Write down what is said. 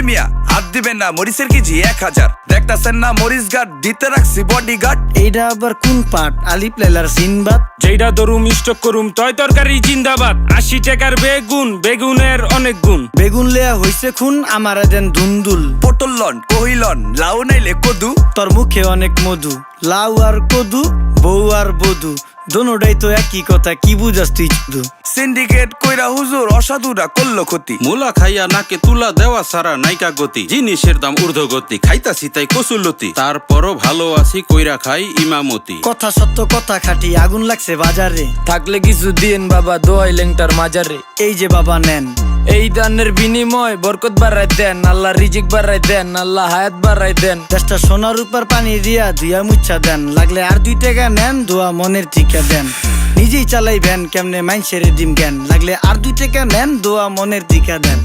মিয়া হাত দিবেন না, মরিচের কেজি 1000। দেখতাছেন না মরিচ গার্ড দিতে রাখছি বডি গার্ড। এইটা আবার কোন পাট? আলিপ লাইলার সিনবাদ। যেইটা ধরুম স্টক করুম তয় তরকারি জিন্দাবাদ। 80 টাকার বেগুন, বেগুনের অনেক গুণ। বেগুন লেয়া হইছে খুন, আমারে দেন ধুন্দুল। পটল লন, কহিলন, লাউ নাইলে কদু। তোর মুখে অনেক মধু, লাউ আর কদু, বউ আর বধু, দোনোটাই তো একই কথা, কি বুঝাস তুই শুধু? সিন্ডিকেট কইরা হুজুর অসাধুরা করলো ক্ষতি। মুলা খাইয়া নাকে তুলা দেওয়া সারা নাইকা গতি। জিনিসের দাম ঊর্ধ্বগতি, খাইতাছি তাই কচুলতি। তারপরও ভালো আছি কইরা খাই ইমামতি। কথা সত্য কথা খাটি, আগুন লাগছে বাজারে। থাকলে কিছু দিয়েন বাবা, দোয়াই লেংটার মাজারে। এই যে বাবা নেন, এই দানের বিনিময় বরকত বাড়াই দেন, আল্লাহ রিজিক বাড়াই দেন, আল্লাহ হায়াত বাড়াই দেন। দেশটা সোনার উপর পানি দিয়া ধুইয়া মুচ্ছা দেন। লাগলে আর 2 টাকা নেন, দোয়া মনের ঠিকা দেন। নিজেই চালাই ভ্যান, কেমনে মাইনসেরে দিম জ্ঞান। লাগলে আর 2 টাকা নেন, দোয়া মনের ঠিকা দেন।